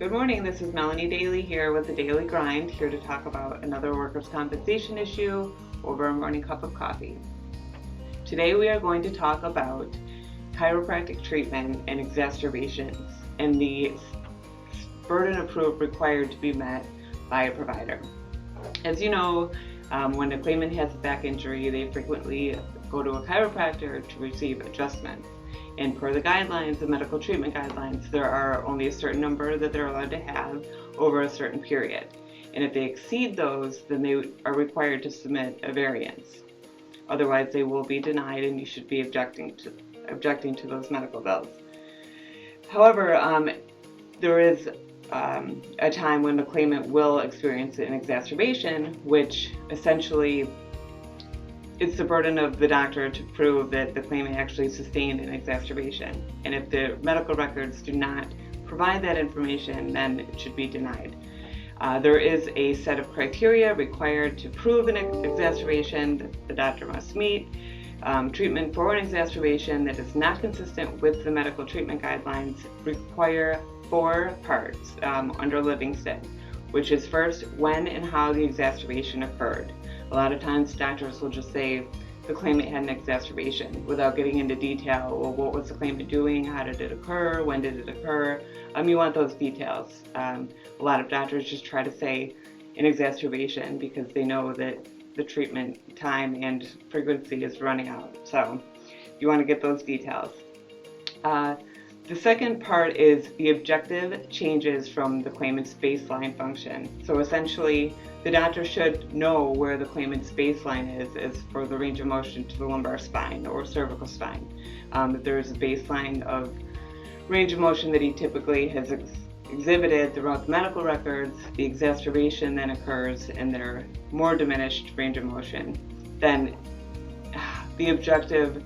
Good morning, this is Melanie Daly here with the Daly Grind, here to talk about another workers' compensation issue over a morning cup of coffee. Today we are going to talk about chiropractic treatment and exacerbations and the burden of proof required to be met by a provider. As you know, when a claimant has a back injury, they frequently go to a chiropractor to receive adjustments. And per the guidelines, the medical treatment guidelines, there are only a certain number that they're allowed to have over a certain period. And if they exceed those, then they are required to submit a variance. Otherwise, they will be denied and you should be objecting to those medical bills. However, there is a time when the claimant will experience an exacerbation, which essentially it's the burden of the doctor to prove that the claimant actually sustained an exacerbation. And if the medical records do not provide that information, then it should be denied. There is a set of criteria required to prove an exacerbation that the doctor must meet. Treatment for an exacerbation that is not consistent with the medical treatment guidelines require 4 parts under Livingston, which is first, when and how the exacerbation occurred. A lot of times doctors will just say the claimant had an exacerbation without getting into detail. Well, what was the claimant doing? How did it occur? When did it occur? You want those details. A lot of doctors just try to say an exacerbation because they know that the treatment time and frequency is running out. So you want to get those details. The second part is the objective changes from the claimant's baseline function. So essentially, the doctor should know where the claimant's baseline is for the range of motion to the lumbar spine or cervical spine. If there is a baseline of range of motion that he typically has exhibited throughout the medical records, the exacerbation then occurs and they're more diminished range of motion, then the objective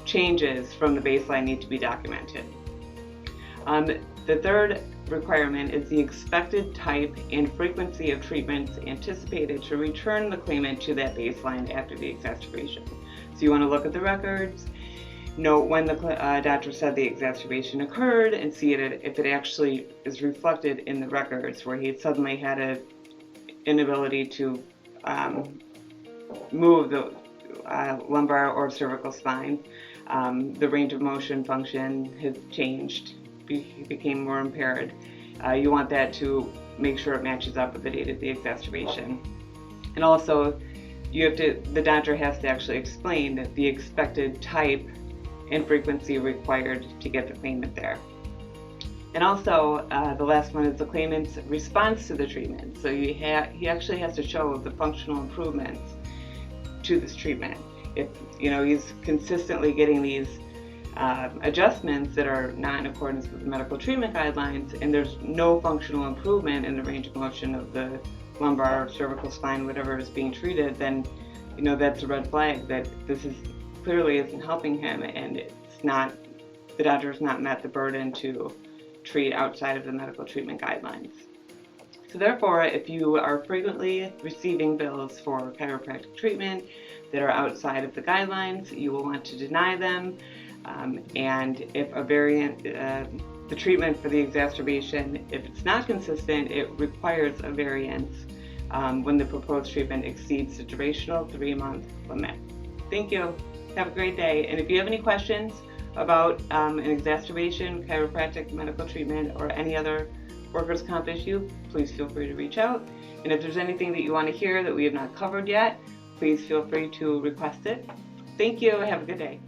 changes from the baseline need to be documented. The third requirement is the expected type and frequency of treatments anticipated to return the claimant to that baseline after the exacerbation. So you want to look at the records, note when the doctor said the exacerbation occurred, and see if it actually is reflected in the records where he suddenly had an inability to move the lumbar or cervical spine. The range of motion function has changed. He became more impaired. You want that to make sure it matches up with the date of the exacerbation. And also, the doctor has to actually explain that the expected type and frequency required to get the claimant there. And also, the last one is the claimant's response to the treatment. So he actually has to show the functional improvements to this treatment. If he's consistently getting these adjustments that are not in accordance with the medical treatment guidelines, and there's no functional improvement in the range of motion of the lumbar, cervical spine, whatever is being treated, then that's a red flag that this clearly isn't helping him, and the doctor has not met the burden to treat outside of the medical treatment guidelines. So therefore, if you are frequently receiving bills for chiropractic treatment that are outside of the guidelines, you will want to deny them. And if the treatment for the exacerbation, if it's not consistent, it requires a variance when the proposed treatment exceeds the durational 3-month limit. Thank you. Have a great day. And if you have any questions about an exacerbation, chiropractic medical treatment, or any other workers' comp issue, please feel free to reach out. And if there's anything that you want to hear that we have not covered yet, please feel free to request it. Thank you. Have a good day.